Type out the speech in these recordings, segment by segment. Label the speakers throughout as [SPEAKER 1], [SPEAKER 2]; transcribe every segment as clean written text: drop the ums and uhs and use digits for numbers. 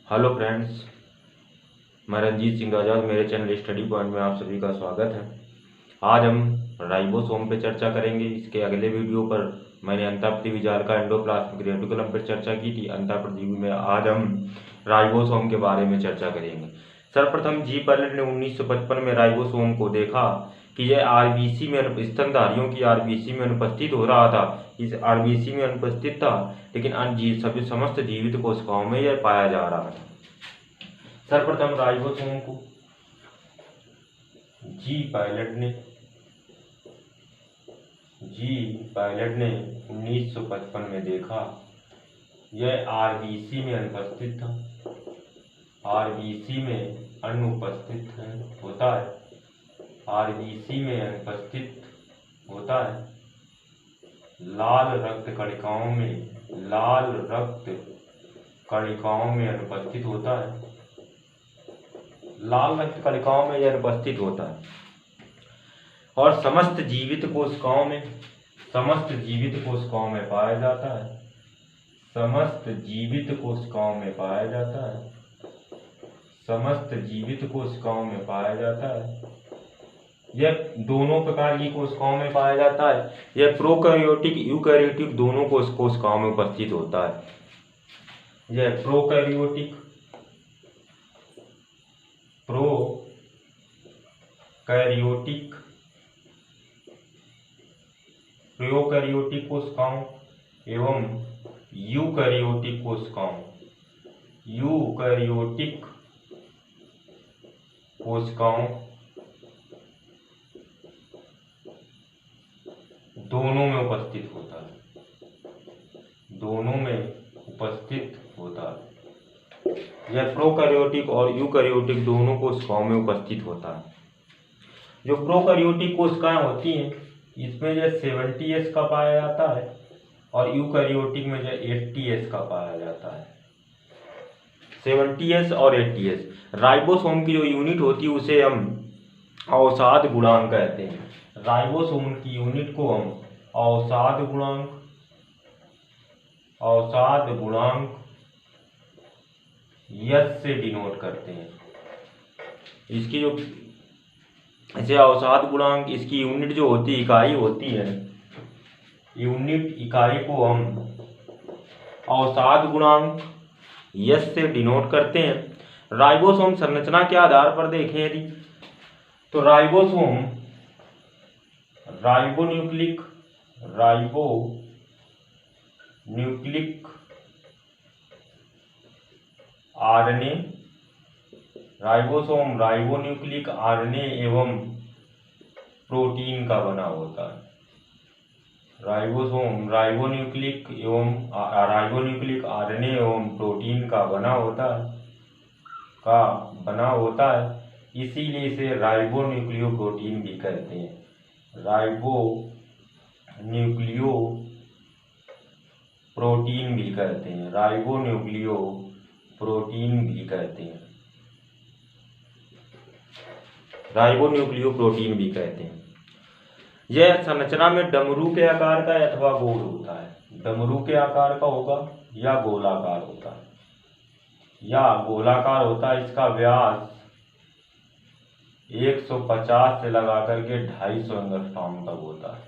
[SPEAKER 1] Hello friends, मैं रंजीत सिंह आज़ाद। मेरे channel study point में आप सभी का स्वागत है। आज हम राइबोसोम पे चर्चा करेंगे। इसके अगले वीडियो पर मैंने अंतःपृथ्वी का एंडोप्लाज्मिक रेटिकुलम पर चर्चा की थी। अंतःपृथ्वी में आज हम राइबोसोम के बारे में चर्चा करेंगे। सर्वप्रथम जी पैलेट ने 1955 में राइबोसोम को देखा कि यह आरबीसी में स्तनधारियों की आरबीसी में अनुपस्थित हो रहा था। इस आरबीसी में अनुपस्थित था, लेकिन सभी समस्त जीवित कोशिकाओं में यह पाया जा रहा था। सर्वप्रथम राइबोसोम को जी पायलट ने 1955 में देखा। यह आरबीसी में अनुपस्थित था। आरबीसी में अनुपस्थित होता है। आरबीसी में अनुपस्थित होता है। लाल रक्त कणिकाओं में अनुपस्थित होता है। लाल रक्त कणिकाओं में यह अनुपस्थित होता है और समस्त जीवित कोशिकाओं में पाया जाता है। समस्त जीवित कोशिकाओं में पाया जाता है। यह दोनों प्रकार की कोशिकाओं में पाया जाता है। यह प्रोकैरियोटिक यूकैरियोटिक दोनों कोशिकाओं में उपस्थित होता है। यह प्रोकैरियोटिक कोशिकाओं एवं यूकैरियोटिक कोशिकाओं दोनों में उपस्थित होता है। यह प्रोकैरियोटिक और यूकैरियोटिक दोनों कोशिकाओं में उपस्थित होता है। जो प्रोकैरियोटिक कोशिकाएं होती हैं, इसमें यह 70S का पाया जाता है और यूकैरियोटिक में यह 80S का पाया जाता है। 70S और 80S। राइबोसोम की जो यूनिट होती है उसे हम अवसाद गुणांक कहते हैं। राइबोसोम की यूनिट को हम अवसाद गुणांक यस से डिनोट करते हैं। इसकी जो इसे अवसाद गुणांक, इसकी यूनिट जो होती है, इकाई होती है, यूनिट इकाई को हम अवसाद गुणांक यस से डिनोट करते हैं। राइबोसोम संरचना के आधार पर देखें यदि, तो ribosome ribonucleic RNA, ribosome ribonucleic RNA एवं प्रोटीन का बना होता है। राइबोसोम राइबोन्यूक्लिक आरएनए एवं प्रोटीन का बना होता है। इसीलिए इसे राइबोन्यूक्लियोप्रोटीन भी कहते हैं। राइबोन्यूक्लियोप्रोटीन भी कहते हैं। यह संरचना में डमरू के आकार का अथवा गोल होता है। डमरू के आकार का होगा या गोलाकार होता है। इसका व्यास 150 से लगाकर के 250 एंगस्ट्रॉम तक होता है।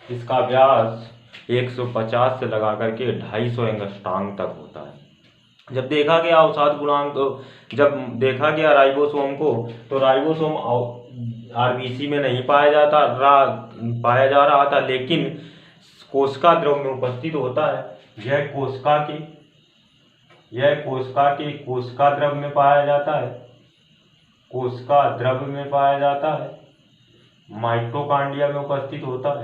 [SPEAKER 1] इसका व्यास 150 से लगाकर के 250 एंगस्ट्रॉम तक होता है। जब देखा गया अवसाद गुणांक, जब देखा गया राइबोसोम को, तो राइबोसोम आरबीसी में नहीं पाया जा रहा था, लेकिन कोशिका द्रव में उपस्थित होता है। यह कोशिका द्रव में पाया जाता है। माइटोकॉन्ड्रिया में उपस्थित होता है।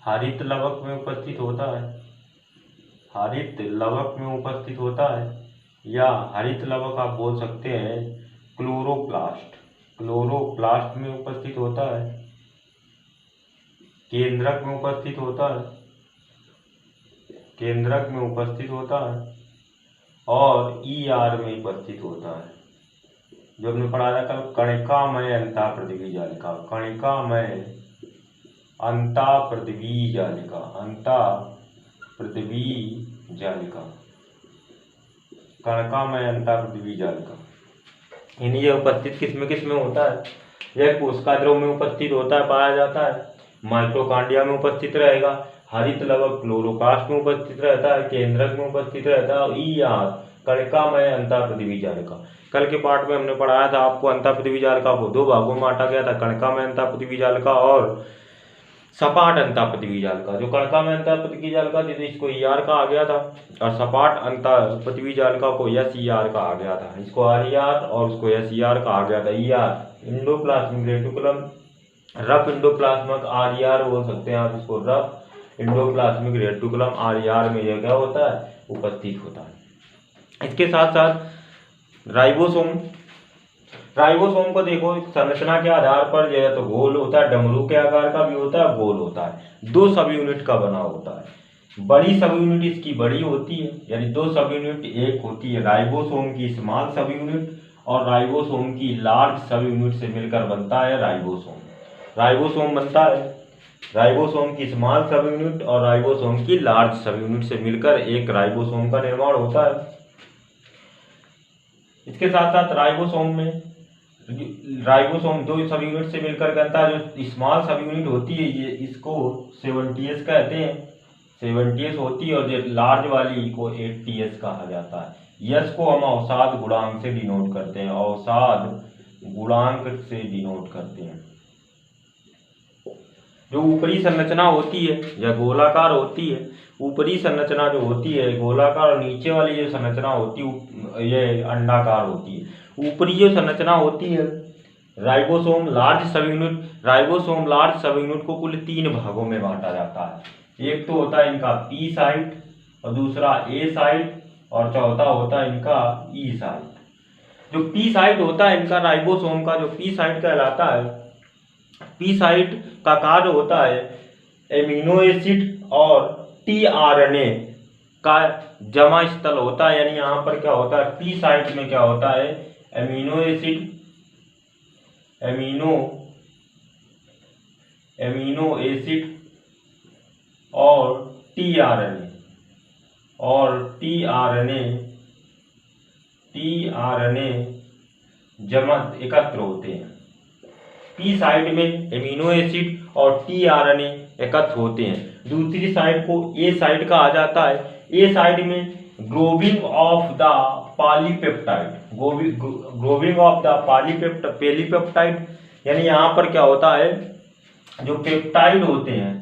[SPEAKER 1] हरित लवक में उपस्थित होता है। या हरित लवक आप बोल सकते हैं क्लोरोप्लास्ट में उपस्थित होता है। केंद्रक में उपस्थित होता है और ईआर में उपस्थित होता है। जो हमने पढ़ा था कल, कणिकामय अंतःपृथ्वी जालिका। पृथ्वी जालिका, कणकामय अंतःपृथ्वी जालिका। यानी यह उपस्थित किसमें होता है? यह कोशिका द्रव में उपस्थित होता है, पाया जाता है, माइटोकॉन्ड्रिया में उपस्थित रहेगा, हरित लवक क्लोरोप्लास्ट में उपस्थित रहता है, केंद्रक में उपस्थित रहता है, और ईआर कणिकामय अंतःपृथ्वी जालिका। कल के पाठ में हमने पढ़ाया था आपको, अंतःपृथ्वी जालिका को दो भागों में बांटा गया था, कणिकामय अंतःपृथ्वी जालिका और सपाट अंतःपृथ्वी जालिका। जो कणिकामय अंतःपृथ्वी जालिका थी इसको ईआर कहा गया था, और सपाट अंतःपृथ्वी जालिका को एसईआर कहा गया था। इसको आरईआर और उसको एसईआर कहा गया था। ER endoplasmic reticulum, rough endoplasmic, RER बोल सकते हैं आप इसको, रफ इंडोप्लाज्मिक रेटिकुलम आरईआर में यह क्या होता है? उपस्थित होता है। इसके साथ साथ राइबोसोम को देखो, संरचना के आधार पर यह तो गोल होता है, डमरू के आकार का भी होता है, गोल होता है, 2 सब यूनिट का बना होता है। बड़ी सब यूनिट इसकी बड़ी होती है, यानी 2 सब यूनिट, एक होती है राइबोसोम की स्मॉल सब यूनिट और राइबोसोम की लार्ज सब यूनिट से मिलकर बनता है राइबोसोम। राइबोसोम बनता है राइबोसोम की स्मॉल सब यूनिट और राइबोसोम की लार्ज सब यूनिट से मिलकर एक राइबोसोम का निर्माण होता है। इसके साथ साथ राइबोसोम 2 सब यूनिट से मिलकर बनता है। जो स्मॉल सब यूनिट होती है ये इसको 70s कहते हैं, 70s होती है, और जो लार्ज वाली को 80s कहा जाता है। यस को हम अवसाद गुणांक से डिनोट करते हैं, अवसाद गुणांक से डिनोट करते हैं। जो ऊपरी संरचना होती है यह गोलाकार होती है, ऊपरी संरचना जो होती है गोलाकार, और नीचे वाली जो संरचना होती है ये अंडाकार होती है। ऊपरी जो संरचना होती है राइबोसोम लार्ज सब यूनिट को कुल 3 भागों में बांटा जाता है। एक तो होता है इनका पी साइट, और दूसरा ए साइट, और चौथा होता है इनका ई साइट। जो पी साइट होता है इनका राइबोसोम का, जो पी साइट कहलाता है, पी साइट का कार्य होता है एमिनो एसिड और टीआरएनए का जमा स्थल होता है। यानी यहाँ पर क्या होता है, पी साइट में क्या होता है, एमिनो एसिड और टीआरएनए जमा एकत्र होते हैं। पी साइड में एमिनो एसिड और टीआरएनए एकत्र होते हैं। दूसरी साइड को ए साइड कहा जाता है। ए साइड में ग्रोविंग ऑफ द पॉलीपेप्टाइड, यानी यहाँ पर क्या होता है, जो पेप्टाइड होते हैं,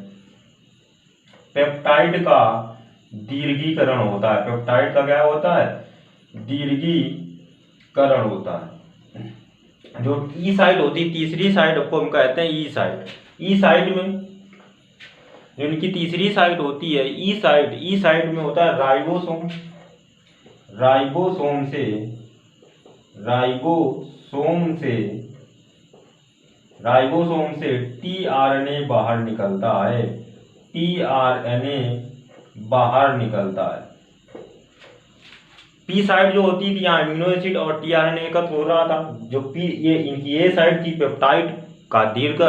[SPEAKER 1] पेप्टाइड का दीर्घीकरण होता है। पेप्टाइड का क्या होता है, दीर्घीकरण होता है। जो ई साइड होती है, तीसरी साइड को हम कहते हैं ई साइड। ई साइड में जो इनकी तीसरी साइड होती है ई साइड में होता है राइबोसोम से टीआरएनए बाहर निकलता है। पी साइड जो होती थी यहाँ एमिनो एसिड और टीआरएनए एकत्र हो रहा था। जो ये इनकी ए साइड थी, पेप्टाइड का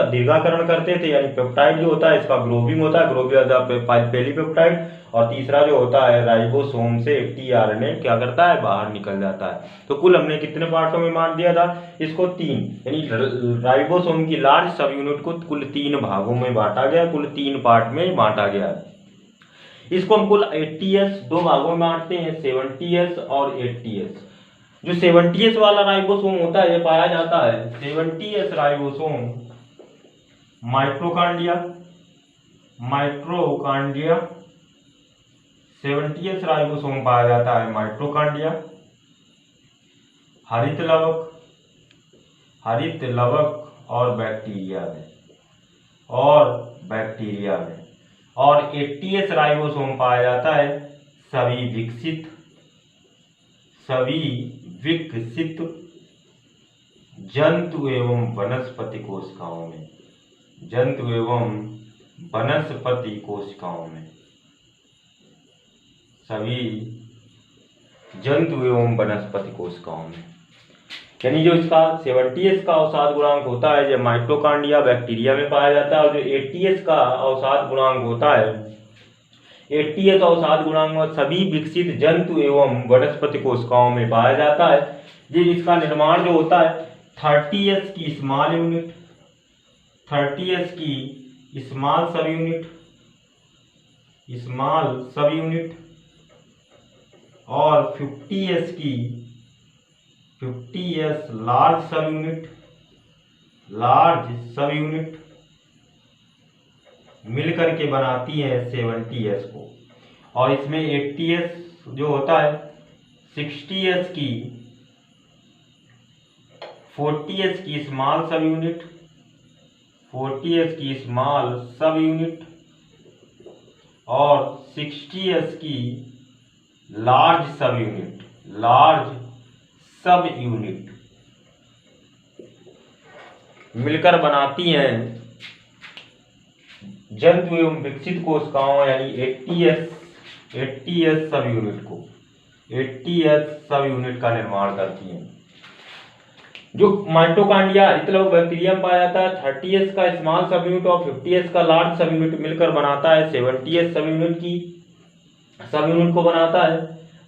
[SPEAKER 1] दीर्घाकरण करते थे, यानी पेप्टाइड जो होता है इसका ग्रोविंग होता है, पॉलीपेप्टाइड, और तीसरा जो होता है राइबोसोम से टीआरएनए क्या करता है, बाहर निकल जाता है। तो कुल हमने कितने पार्टों में बांट दिया था इसको, 3, यानी राइबोसोम की लार्ज सब यूनिट को कुल 3 भागों में बांटा गया, कुल 3 पार्ट में बांटा गया। इसको हम कुल 80s 2 भागों में बांटते हैं, 70s और 80s। जो 70s वाला राइबोसोम होता है ये पाया जाता है 70s ribosome mitochondria 70s ribosome पाया जाता है माइटोकॉन्ड्रिया, हरित लवक और बैक्टीरिया में, और 80s राइबोसोम पाया जाता है सभी विकसित जंतु एवं वनस्पति कोशिकाओं में, सभी जंतु एवं वनस्पति कोशिकाओं में। यानी जो इसका 70s का अवसाद गुणांक होता है जो माइटोकॉन्ड्रिया बैक्टीरिया में पाया जाता है, और जो 80s का अवसाद गुणांक होता है 80s अवसाद गुणांक सभी विकसित जंतु एवं वनस्पति कोशिकाओं में पाया जाता है। ये इसका निर्माण जो होता है 30s की स्मॉल यूनिट, 30s की स्मॉल सब यूनिट, और 50s की 50s लार्ज सब यूनिट मिलकर के बनाती है 70s को। और इसमें 80s जो होता है 60s की 40s की स्मॉल सब यूनिट, 40s की स्मॉल सब यूनिट और 60s की लार्ज सब यूनिट मिलकर बनाती हैं जंतु एवं विकसित कोशिकाओं यानी 80s सब यूनिट को, 80s सब यूनिट का निर्माण करती हैं। जो माइटोकॉन्ड्रिया हरितलवक बैक्टीरिया में पाया जाता है 30s का स्मॉल सब यूनिट और 50s का लार्ज सब यूनिट मिलकर बनाता है 70s सब यूनिट को बनाता है।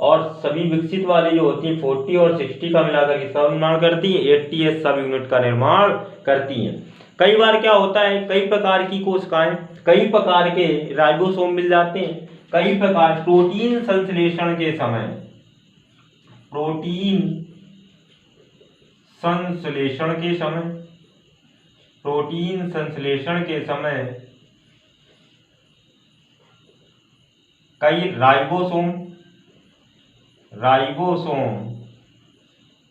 [SPEAKER 1] और सभी विकसित वाली जो होती है 40 और 60 का मिलाकर के सब निर्माण करती है, 80s सब यूनिट का निर्माण करती हैं। कई बार क्या होता है, कई प्रकार की कोशिकाएं, कई प्रकार के राइबोसोम मिल जाते हैं। कई प्रकार प्रोटीन संश्लेषण के समय कई राइबोसोम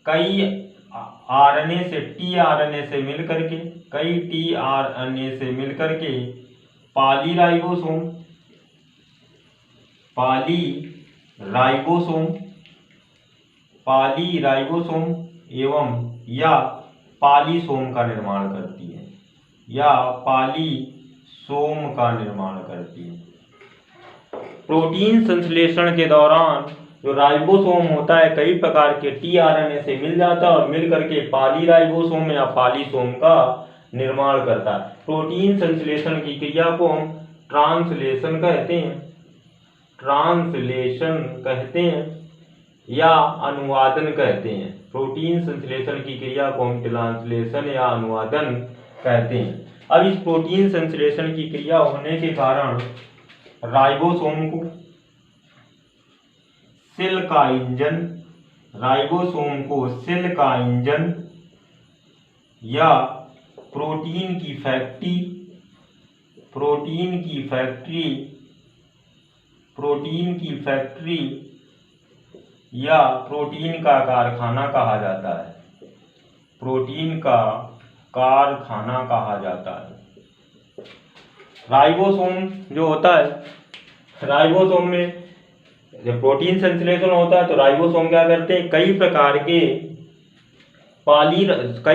[SPEAKER 1] कई आरएनए से टीआरएनए से मिलकर के पॉलीराइबोसोम एवं या पॉलीसोम का निर्माण करती है, प्रोटीन संश्लेषण के दौरान जो राइबोसोम होता है कई प्रकार के टीआरएनए से मिल जाता है और मिल करके पॉलीराइबोसोम या पॉलीसोम का निर्माण करता है। प्रोटीन संश्लेषण की क्रिया को हम ट्रांसलेशन कहते हैं या अनुवादन कहते हैं। प्रोटीन संश्लेषण की क्रिया को हम ट्रांसलेशन या अनुवादन कहते हैं। अब इस प्रोटीन संश्लेषण की क्रिया होने के कारण राइबोसोम को सेल का इंजन या प्रोटीन की फैक्ट्री या प्रोटीन का कारखाना कहा जाता है। राइबोसोम जो होता है, राइबोसोम में जब प्रोटीन संश्लेषण होता है तो राइबोसोम क्या करते हैं, कई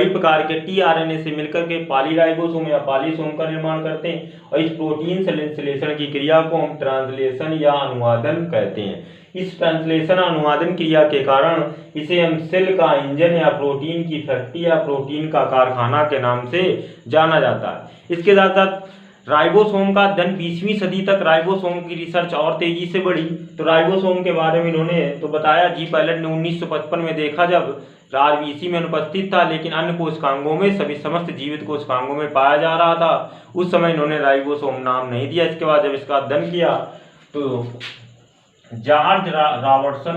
[SPEAKER 1] प्रकार के टीआरएनए से मिलकर के पॉलीराइबोसोम या पॉलीसोम का निर्माण करते हैं। और इस प्रोटीन संश्लेषण की क्रिया को हम ट्रांसलेशन या अनुवादन कहते हैं। इस ट्रांसलेशन अनुवादन क्रिया के कारण इसे हम सेल का इंजन या प्रोटीन की फैक्ट्री या प्रोटीन का कारखाना के नाम से जाना जाता है। इसके साथ साथ राइबोसोम का अध्ययन 20वीं सदी तक राइबोसोम की रिसर्च और तेजी से बढ़ी। तो राइबोसोम के बारे में इन्होंने तो बताया, जी पायलट ने 1955 में देखा जब आरबीसी में अनुपस्थित था लेकिन अन्य कोशिकांगों में समस्त जीवित कोशिकांगों में पाया जा रहा था। उस समय इन्होंने राइबोसोम नाम नहीं दिया। इसके बाद जब इसका अध्ययन किया तो जॉर्ज रॉबर्टसन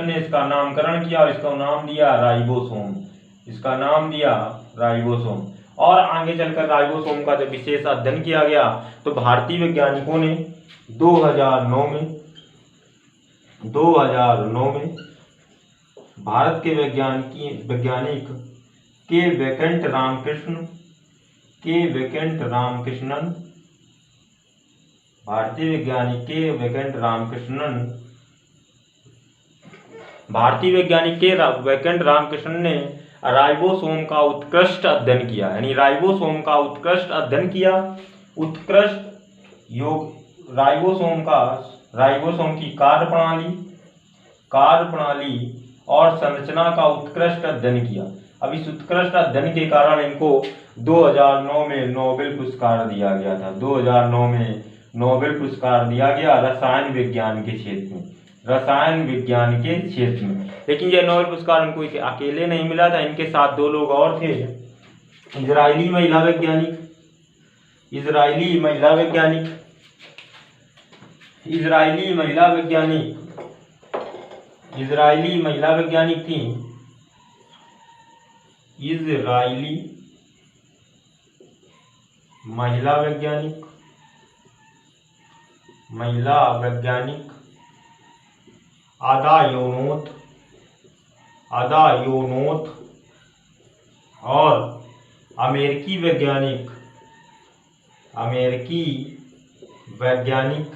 [SPEAKER 1] ने इसका नामकरण किया और इसका नाम दिया राइबोसोम। और आगे चलकर राइबोसोम का जब विशेष अध्ययन किया गया तो भारतीय वैज्ञानिकों ने 2009 में भारत के वैज्ञानिक के वेंकट रामकृष्णन भारतीय वैज्ञानिक के वेंकट रामकृष्णन ने राइबोसोम का उत्कृष्ट अध्ययन किया, यानी राइबोसोम का उत्कृष्ट अध्ययन किया। राइबोसोम की कार्य प्रणाली और संरचना का उत्कृष्ट अध्ययन किया। अब इस उत्कृष्ट अध्ययन के कारण इनको 2009 में नोबेल पुरस्कार दिया गया था। 2009 में नोबेल पुरस्कार दिया गया रसायन विज्ञान के क्षेत्र में, रसायन विज्ञान के क्षेत्र में। लेकिन यह नोबेल पुरस्कार उनको अकेले नहीं मिला था, इनके साथ 2 लोग और थे। इजरायली महिला वैज्ञानिक, इजरायली महिला वैज्ञानिक, इजरायली महिला वैज्ञानिक, इजरायली महिला वैज्ञानिक थी, इजरायली महिला वैज्ञानिक, महिला वैज्ञानिक आदा योनोथ, आदा योनोथ और अमेरिकी वैज्ञानिक, अमेरिकी वैज्ञानिक,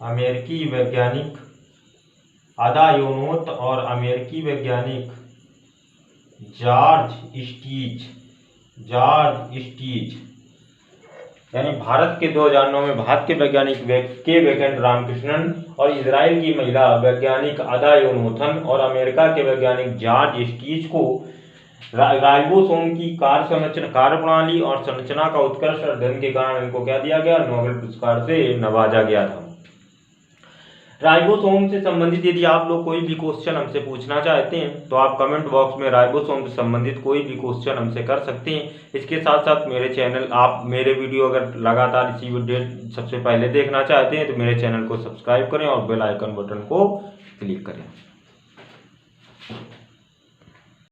[SPEAKER 1] अमेरिकी वैज्ञानिक आदा योनोथ और अमेरिकी वैज्ञानिक जॉर्ज स्टीच, जॉर्ज स्टीच। यानी भारत के 2009 में भारत के वैज्ञानिक के वैकेंट रामकृष्णन और इजराइल की महिला वैज्ञानिक आदा योनोथन और अमेरिका के वैज्ञानिक जॉर्ज स्टीच को राइबोसोम की कार्यप्रणाली और संरचना का उत्कृष्ट अध्ययन के कारण इनको क्या दिया गया, नोबेल पुरस्कार से नवाजा गया था। राइबोसोम से संबंधित यदि आप लोग कोई भी क्वेश्चन हमसे पूछना चाहते हैं तो आप कमेंट बॉक्स में राइबोसोम से संबंधित कोई भी क्वेश्चन हमसे कर सकते हैं। इसके साथ साथ मेरे चैनल, आप मेरे वीडियो अगर लगातार इसी वीडियो सबसे पहले देखना चाहते हैं तो मेरे चैनल को सब्सक्राइब करें और बेल आइकन बटन को क्लिक करें।